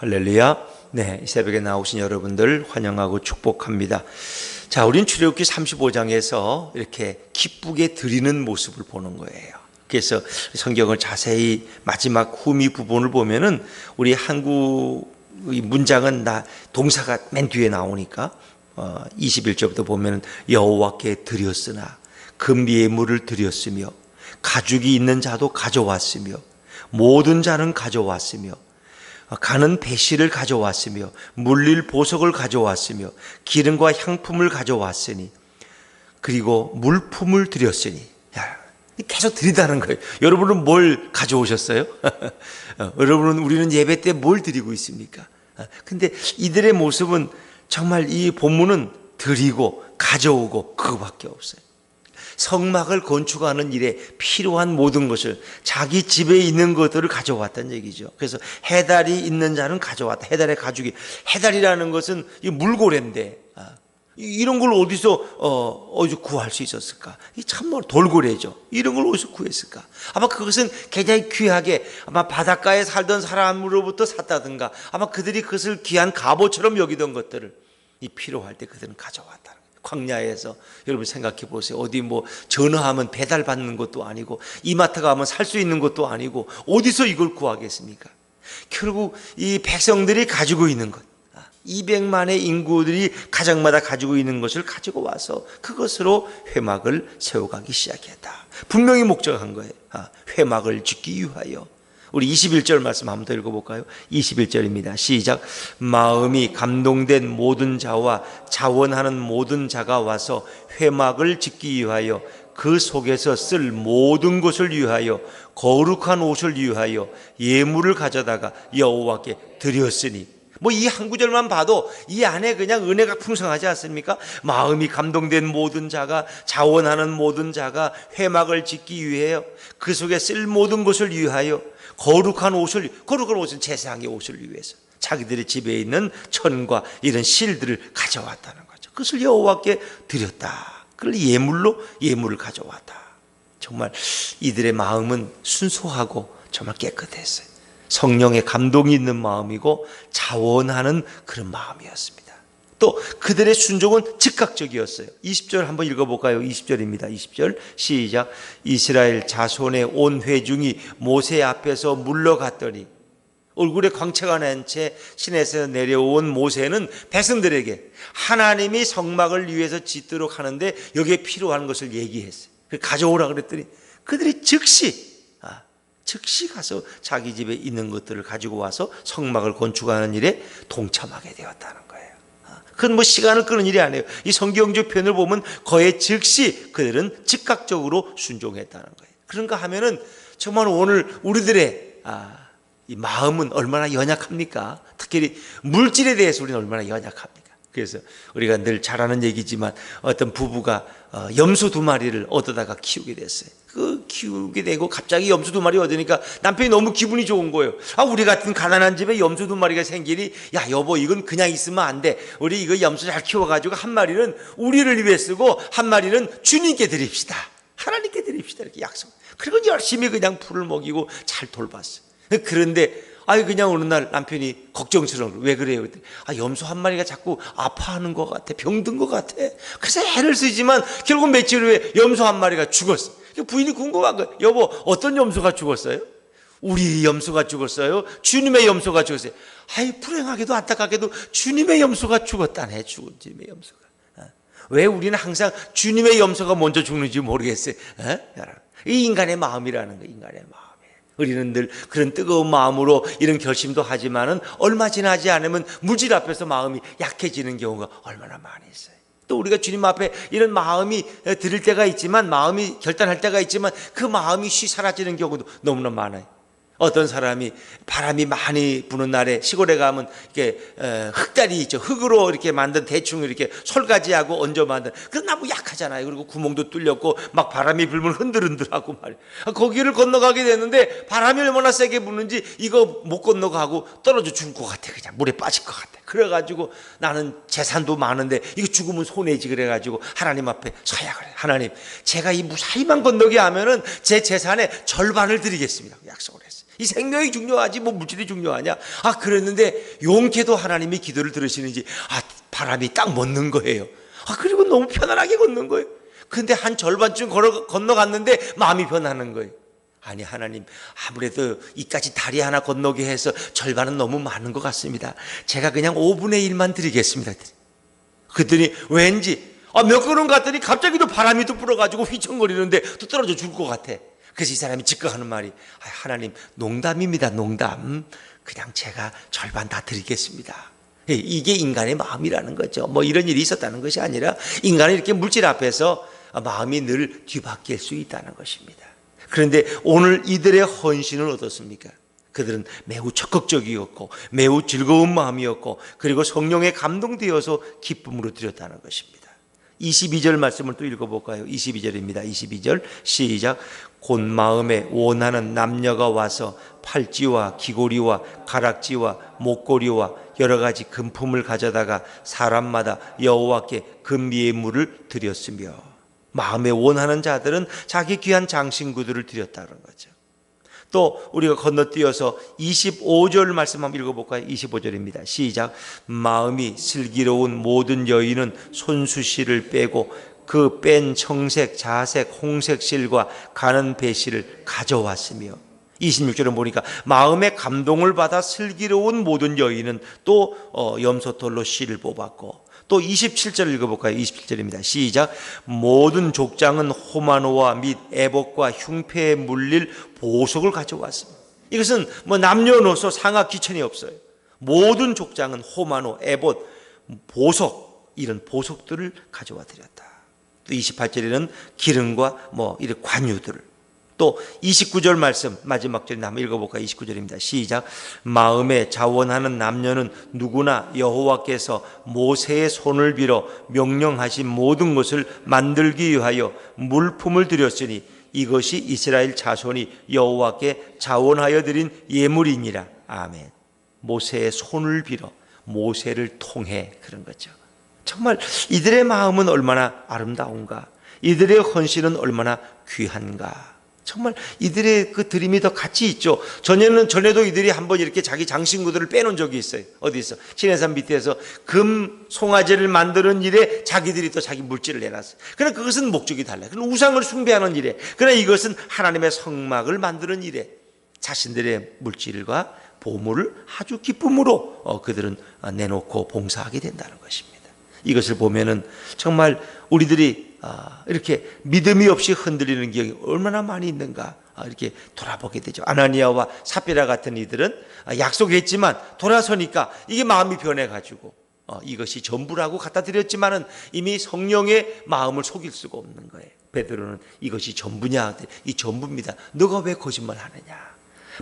할렐루야. 네, 이 새벽에 나오신 여러분들 환영하고 축복합니다. 자, 우린 출애굽기 35장에서 이렇게 기쁘게 드리는 모습을 보는 거예요. 그래서 성경을 자세히 마지막 후미 부분을 보면은 우리 한국 문장은 동사가 맨 뒤에 나오니까 21절부터 보면은 여호와께 드렸으나 금예물을 드렸으며 가죽이 있는 자도 가져왔으며 모든 자는 가져왔으며 가는 배실을 가져왔으며 물릴 보석을 가져왔으며 기름과 향품을 가져왔으니 그리고 물품을 드렸으니. 계속 드리다는 거예요. 여러분은 뭘 가져오셨어요? 여러분은 우리는 예배 때 뭘 드리고 있습니까? 근데 이들의 모습은 정말 이 본문은 드리고 가져오고 그거밖에 없어요. 성막을 건축하는 일에 필요한 모든 것을 자기 집에 있는 것들을 가져왔다는 얘기죠. 그래서 해달이 있는 자는 가져왔다. 해달의 가죽이, 해달이라는 것은 이 물고래인데 이런 걸 어디서 구할 수 있었을까? 이 참말 돌고래죠. 이런 걸 어디서 구했을까? 아마 그것은 굉장히 귀하게 아마 바닷가에 살던 사람으로부터 샀다든가 아마 그들이 그것을 귀한 갑옷처럼 여기던 것들을 이 필요할 때 그들은 가져왔다. 광야에서 여러분 생각해 보세요. 어디 뭐 전화하면 배달 받는 것도 아니고 이마트 가면 살 수 있는 것도 아니고 어디서 이걸 구하겠습니까? 결국 이 백성들이 가지고 있는 것, 200만의 인구들이 가정마다 가지고 있는 것을 가지고 와서 그것으로 회막을 세워가기 시작했다. 분명히 목적한 거예요. 회막을 짓기 위하여. 우리 21절 말씀 한번 더 읽어볼까요? 21절입니다. 시작. 마음이 감동된 모든 자와 자원하는 모든 자가 와서 회막을 짓기 위하여 그 속에서 쓸 모든 것을 위하여 거룩한 옷을 위하여 예물을 가져다가 여호와께 드렸으니. 뭐 이 한 구절만 봐도 이 안에 그냥 은혜가 풍성하지 않습니까? 마음이 감동된 모든 자가 자원하는 모든 자가 회막을 짓기 위하여 그 속에 쓸 모든 것을 위하여 거룩한 옷은 제사장의 옷을 위해서 자기들의 집에 있는 천과 이런 실들을 가져왔다는 거죠. 그것을 여호와께 드렸다. 그걸 예물을 가져왔다. 정말 이들의 마음은 순수하고 정말 깨끗했어요. 성령의 감동이 있는 마음이고 자원하는 그런 마음이었습니다. 또 그들의 순종은 즉각적이었어요. 20절 한번 읽어볼까요? 20절입니다. 20절 시작. 이스라엘 자손의 온 회중이 모세 앞에서 물러갔더니 얼굴에 광채가 난 채 시내에서 내려온 모세는 백성들에게 하나님이 성막을 위해서 짓도록 하는데 여기에 필요한 것을 얘기했어요. 가져오라 그랬더니 그들이 즉시 가서 자기 집에 있는 것들을 가지고 와서 성막을 건축하는 일에 동참하게 되었다는 거예요. 그건 뭐 시간을 끄는 일이 아니에요. 이 성경적 표현을 보면 거의 즉시 그들은 즉각적으로 순종했다는 거예요. 그런가 하면은 정말 오늘 우리들의 이 마음은 얼마나 연약합니까? 특히 물질에 대해서 우리는 얼마나 연약합니까? 그래서 우리가 늘 잘 아는 얘기지만 어떤 부부가 염소 2마리를 얻어다가 키우게 됐어요. 그 키우게 되고 갑자기 염소 2마리 얻으니까 남편이 너무 기분이 좋은 거예요. 우리 같은 가난한 집에 염소 2마리가 생기니 야 여보 이건 그냥 있으면 안 돼. 우리 이거 염소 잘 키워가지고 한 마리는 우리를 위해 쓰고 한 마리는 주님께 드립시다. 하나님께 드립시다. 이렇게 약속. 그리고 열심히 그냥 풀을 먹이고 잘 돌봤어요. 그런데 그냥 어느 날 남편이 걱정스러운 거예요. 왜 그래요? 염소 한 마리가 자꾸 아파하는 것 같아. 병든 것 같아. 그래서 애를 쓰지만 결국 며칠 후에 염소 한 마리가 죽었어. 부인이 궁금한 거예요. 여보 어떤 염소가 죽었어요? 우리 염소가 죽었어요? 주님의 염소가 죽었어요? 불행하게도 안타깝게도 주님의 염소가 죽었다네. 주님의 염소가. 왜 우리는 항상 주님의 염소가 먼저 죽는지 모르겠어요. 이 인간의 마음이라는 거예요. 인간의 마음. 우리는 늘 그런 뜨거운 마음으로 이런 결심도 하지만은 얼마 지나지 않으면 물질 앞에서 마음이 약해지는 경우가 얼마나 많이 있어요. 또 우리가 주님 앞에 이런 마음이 들을 때가 있지만 마음이 결단할 때가 있지만 그 마음이 쉬 사라지는 경우도 너무나 많아요. 어떤 사람이 바람이 많이 부는 날에 시골에 가면 이렇게 흙다리 있죠. 흙으로 이렇게 만든 대충 이렇게 솔가지하고 얹어 만든 그 나무 약하잖아요. 그리고 구멍도 뚫렸고 막 바람이 불면 흔들흔들하고 말이에요. 거기를 건너가게 됐는데 바람이 얼마나 세게 부는지 이거 못 건너가고 떨어져 죽을 것 같아. 그냥 물에 빠질 것 같아. 그래가지고 나는 재산도 많은데 이거 죽으면 손해지. 그래가지고 하나님 앞에 서야 그래. 하나님 제가 이 무사히만 건너게 하면은 제 재산의 절반을 드리겠습니다. 약속을 했어요. 이 생명이 중요하지 뭐 물질이 중요하냐. 그랬는데 용케도 하나님이 기도를 들으시는지 바람이 딱 멎는 거예요. 그리고 너무 편안하게 걷는 거예요. 근데 한 절반쯤 건너갔는데 마음이 변하는 거예요. 아니 하나님, 아무래도 이까지 다리 하나 건너게 해서 절반은 너무 많은 것 같습니다. 제가 그냥 5분의 1만 드리겠습니다. 그랬더니 왠지 몇 걸음 갔더니 갑자기 또 바람이 또 불어가지고 휘청거리는데 또 떨어져 죽을 것 같아. 그래서 이 사람이 즉각하는 말이 하나님, 농담입니다. 농담. 그냥 제가 절반 다 드리겠습니다. 이게 인간의 마음이라는 거죠. 뭐 이런 일이 있었다는 것이 아니라 인간은 이렇게 물질 앞에서 마음이 늘 뒤바뀔 수 있다는 것입니다. 그런데 오늘 이들의 헌신은 어떻습니까? 그들은 매우 적극적이었고 매우 즐거운 마음이었고 그리고 성령에 감동되어서 기쁨으로 드렸다는 것입니다. 22절 말씀을 또 읽어볼까요? 22절입니다. 22절 시작. 곧 마음에 원하는 남녀가 와서 팔찌와 귀고리와 가락지와 목고리와 여러 가지 금품을 가져다가 사람마다 여호와께 금예물을 드렸으며, 마음에 원하는 자들은 자기 귀한 장신구들을 드렸다는 거죠. 또 우리가 건너뛰어서 25절 말씀 한번 읽어볼까요? 25절입니다. 시작. 마음이 슬기로운 모든 여인은 손수실을 빼고 그 뺀 청색, 자색, 홍색 실과 가는 배실을 가져왔으며, 26절은 보니까 마음의 감동을 받아 슬기로운 모든 여인은 또 염소털로 실을 뽑았고, 또 27절 읽어볼까요? 27절입니다. 시작. 모든 족장은 호마노와 및 에봇과 흉패에 물릴 보석을 가져왔습니다. 이것은 뭐 남녀노소 상하 귀천이 없어요. 모든 족장은 호마노, 에봇, 보석, 이런 보석들을 가져와 드렸다. 또 28절에는 기름과 뭐 이런 관유들을, 또 29절 말씀 마지막 절에 한번 읽어볼까요? 29절입니다. 시작. 마음에 자원하는 남녀는 누구나 여호와께서 모세의 손을 빌어 명령하신 모든 것을 만들기 위하여 물품을 드렸으니 이것이 이스라엘 자손이 여호와께 자원하여 드린 예물이니라. 아멘. 모세의 손을 빌어, 모세를 통해, 그런 거죠. 정말 이들의 마음은 얼마나 아름다운가, 이들의 헌신은 얼마나 귀한가. 정말 이들의 그 드림이 더 가치 있죠. 전에도 이들이 한번 이렇게 자기 장신구들을 빼놓은 적이 있어요. 어디 있어? 시내산 밑에서 금 송아지를 만드는 일에 자기들이 또 자기 물질을 내놨어요. 그러나 그것은 목적이 달라요. 그건 우상을 숭배하는 일에, 그러나 이것은 하나님의 성막을 만드는 일에 자신들의 물질과 보물을 아주 기쁨으로 그들은 내놓고 봉사하게 된다는 것입니다. 이것을 보면은 정말 우리들이 이렇게 믿음이 없이 흔들리는 기억이 얼마나 많이 있는가 이렇게 돌아보게 되죠. 아나니아와 삽비라 같은 이들은 약속했지만 돌아서니까 이게 마음이 변해가지고 이것이 전부라고 갖다 드렸지만은 이미 성령의 마음을 속일 수가 없는 거예요. 베드로는 이것이 전부냐? 이 전부입니다. 너가 왜 거짓말 하느냐?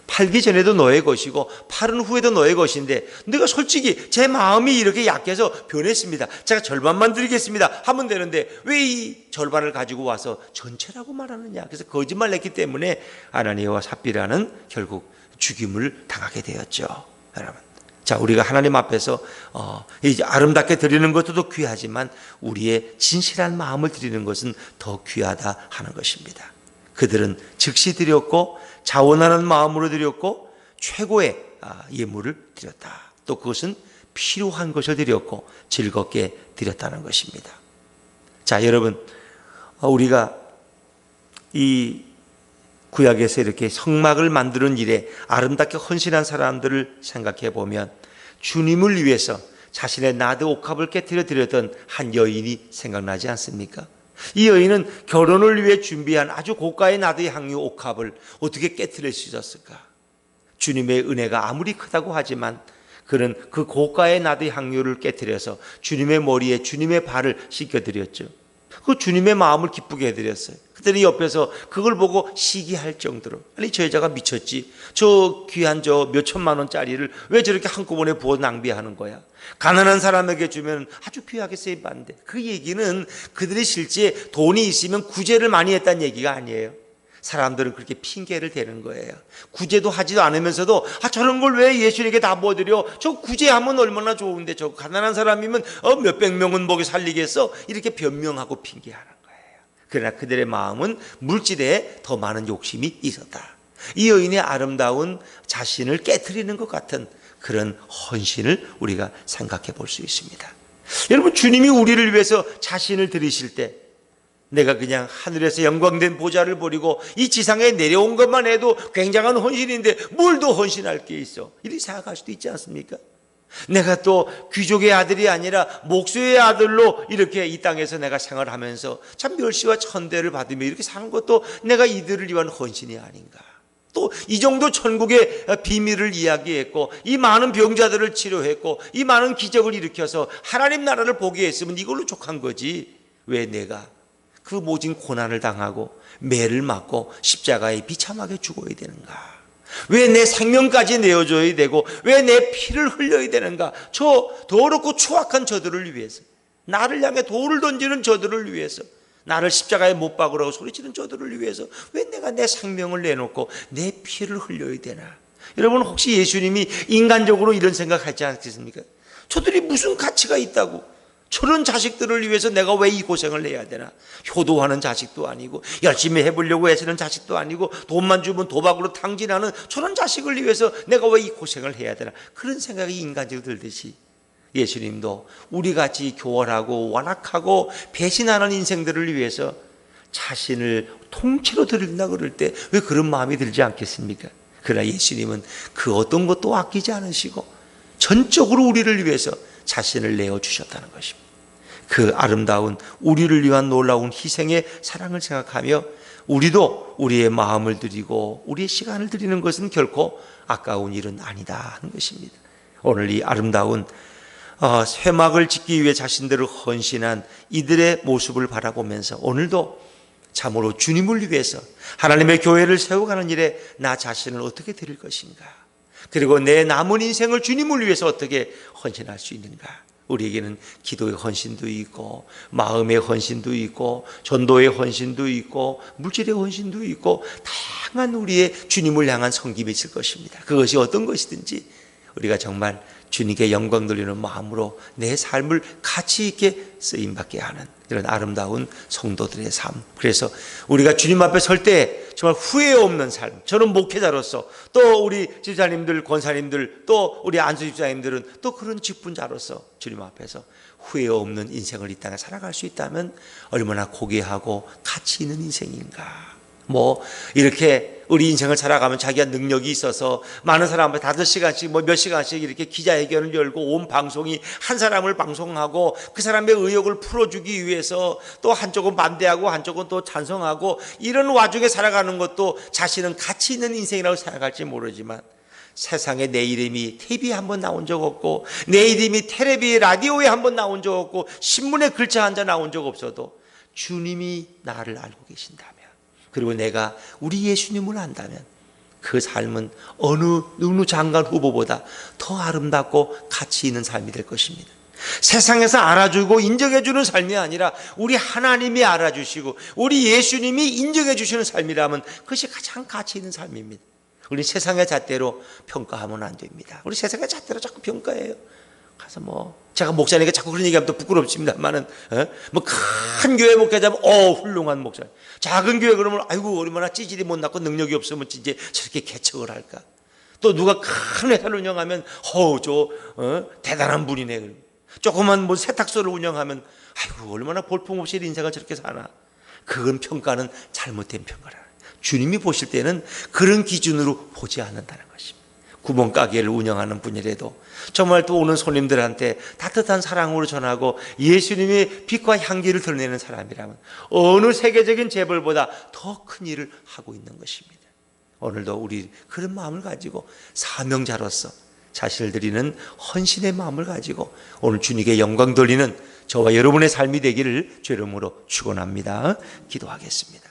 팔기 전에도 너의 것이고 팔은 후에도 너의 것인데 내가 솔직히 제 마음이 이렇게 약해서 변했습니다. 제가 절반만 드리겠습니다 하면 되는데 왜 이 절반을 가지고 와서 전체라고 말하느냐. 그래서 거짓말 냈기 때문에 아나니아와 삽비라는 결국 죽임을 당하게 되었죠. 여러분, 자, 우리가 하나님 앞에서 이제 아름답게 드리는 것도 귀하지만 우리의 진실한 마음을 드리는 것은 더 귀하다 하는 것입니다. 그들은 즉시 드렸고 자원하는 마음으로 드렸고 최고의 예물을 드렸다. 또 그것은 필요한 것을 드렸고 즐겁게 드렸다는 것입니다. 자, 여러분, 우리가 이 구약에서 이렇게 성막을 만드는 일에 아름답게 헌신한 사람들을 생각해 보면 주님을 위해서 자신의 나드 옥합을 깨뜨려 드렸던 한 여인이 생각나지 않습니까? 이 여인은 결혼을 위해 준비한 아주 고가의 나드 향유 옥합을 어떻게 깨뜨릴 수 있었을까? 주님의 은혜가 아무리 크다고 하지만 그는 그 고가의 나드 향유를 깨뜨려서 주님의 머리에 주님의 발을 씻겨드렸죠. 그 주님의 마음을 기쁘게 해드렸어요. 그들이 옆에서 그걸 보고 시기할 정도로, 아니 저 여자가 미쳤지, 저 귀한 저 몇 천만 원짜리를 왜 저렇게 한꺼번에 부어 낭비하는 거야. 가난한 사람에게 주면 아주 귀하게 세입하는데. 그 얘기는 그들이 실제 돈이 있으면 구제를 많이 했다는 얘기가 아니에요. 사람들은 그렇게 핑계를 대는 거예요. 구제도 하지도 않으면서도 저런 걸 왜 예수님에게 다 부어드려? 저 구제하면 얼마나 좋은데, 저 가난한 사람이면 몇백 명은 먹여 살리겠어? 이렇게 변명하고 핑계하는 거예요. 그러나 그들의 마음은 물질에 더 많은 욕심이 있었다. 이 여인의 아름다운 자신을 깨트리는 것 같은 그런 헌신을 우리가 생각해 볼 수 있습니다. 여러분, 주님이 우리를 위해서 자신을 드리실 때 내가 그냥 하늘에서 영광된 보좌를 버리고 이 지상에 내려온 것만 해도 굉장한 헌신인데 뭘 더 헌신할 게 있어? 이렇게 생각할 수도 있지 않습니까? 내가 또 귀족의 아들이 아니라 목수의 아들로 이렇게 이 땅에서 내가 생활하면서 참 멸시와 천대를 받으며 이렇게 사는 것도 내가 이들을 위한 헌신이 아닌가. 또 이 정도 천국의 비밀을 이야기했고 이 많은 병자들을 치료했고 이 많은 기적을 일으켜서 하나님 나라를 보게 했으면 이걸로 족한 거지. 왜 내가 그 모진 고난을 당하고 매를 맞고 십자가에 비참하게 죽어야 되는가? 왜 내 생명까지 내어줘야 되고 왜 내 피를 흘려야 되는가? 저 더럽고 추악한 저들을 위해서, 나를 향해 돌을 던지는 저들을 위해서, 나를 십자가에 못 박으라고 소리치는 저들을 위해서 왜 내가 내 생명을 내놓고 내 피를 흘려야 되나? 여러분, 혹시 예수님이 인간적으로 이런 생각하지 않겠습니까? 저들이 무슨 가치가 있다고, 저런 자식들을 위해서 내가 왜 이 고생을 해야 되나? 효도하는 자식도 아니고 열심히 해보려고 애쓰는 자식도 아니고 돈만 주면 도박으로 탕진하는 저런 자식을 위해서 내가 왜 이 고생을 해야 되나? 그런 생각이 인간적으로 들듯이 예수님도 우리같이 교활하고 완악하고 배신하는 인생들을 위해서 자신을 통째로 드린다 그럴 때 왜 그런 마음이 들지 않겠습니까? 그러나 예수님은 그 어떤 것도 아끼지 않으시고 전적으로 우리를 위해서 자신을 내어주셨다는 것입니다. 그 아름다운 우리를 위한 놀라운 희생의 사랑을 생각하며 우리도 우리의 마음을 드리고 우리의 시간을 드리는 것은 결코 아까운 일은 아니다 하는 것입니다. 오늘 이 아름다운 쇠막을 짓기 위해 자신들을 헌신한 이들의 모습을 바라보면서 오늘도 참으로 주님을 위해서 하나님의 교회를 세워가는 일에 나 자신을 어떻게 드릴 것인가, 그리고 내 남은 인생을 주님을 위해서 어떻게 헌신할 수 있는가. 우리에게는 기도의 헌신도 있고 마음의 헌신도 있고 전도의 헌신도 있고 물질의 헌신도 있고 다양한 우리의 주님을 향한 섬김이 있을 것입니다. 그것이 어떤 것이든지 우리가 정말 주님께 영광 돌리는 마음으로 내 삶을 가치 있게 쓰임받게 하는 이런 아름다운 성도들의 삶. 그래서 우리가 주님 앞에 설 때 정말 후회 없는 삶, 저는 목회자로서 또 우리 집사님들, 권사님들, 또 우리 안수 집사님들은 또 그런 직분자로서 주님 앞에서 후회 없는 인생을 이 땅에 살아갈 수 있다면 얼마나 고귀하고 가치 있는 인생인가. 이렇게 우리 인생을 살아가면 자기가 능력이 있어서 많은 사람 앞에 5시간씩 몇 시간씩 이렇게 기자회견을 열고 온 방송이 한 사람을 방송하고 그 사람의 의욕을 풀어주기 위해서 또 한쪽은 반대하고 한쪽은 또 찬성하고 이런 와중에 살아가는 것도 자신은 가치 있는 인생이라고 생각할지 모르지만 세상에 내 이름이 TV에 한번 나온 적 없고 내 이름이 텔레비 라디오에 한번 나온 적 없고 신문에 글자 한 자 나온 적 없어도 주님이 나를 알고 계신다면, 그리고 내가 우리 예수님을 안다면 그 삶은 어느 장관 후보보다 더 아름답고 가치 있는 삶이 될 것입니다. 세상에서 알아주고 인정해주는 삶이 아니라 우리 하나님이 알아주시고 우리 예수님이 인정해 주시는 삶이라면 그것이 가장 가치 있는 삶입니다. 우리 세상의 잣대로 평가하면 안 됩니다. 우리 세상의 잣대로 자꾸 평가해요. 가서 제가 목사님에게 자꾸 그런 얘기하면 또 부끄럽습니다만은 큰 교회 목회자면 훌륭한 목사, 작은 교회 그러면 아이고 얼마나 찌질이 못 났고 능력이 없으면 이제 저렇게 개척을 할까. 또 누가 큰 회사를 운영하면 대단한 분이네. 조그만 세탁소를 운영하면 아이고 얼마나 볼품없이 인생을 저렇게 사나. 그건 평가는 잘못된 평가라. 주님이 보실 때는 그런 기준으로 보지 않는다는 것입니다. 구멍가게를 운영하는 분이라도 정말 또 오는 손님들한테 따뜻한 사랑으로 전하고 예수님의 빛과 향기를 드러내는 사람이라면 어느 세계적인 재벌보다 더 큰 일을 하고 있는 것입니다. 오늘도 우리 그런 마음을 가지고 사명자로서 자신을 드리는 헌신의 마음을 가지고 오늘 주님께 영광 돌리는 저와 여러분의 삶이 되기를 주 이름으로 축원합니다. 기도하겠습니다.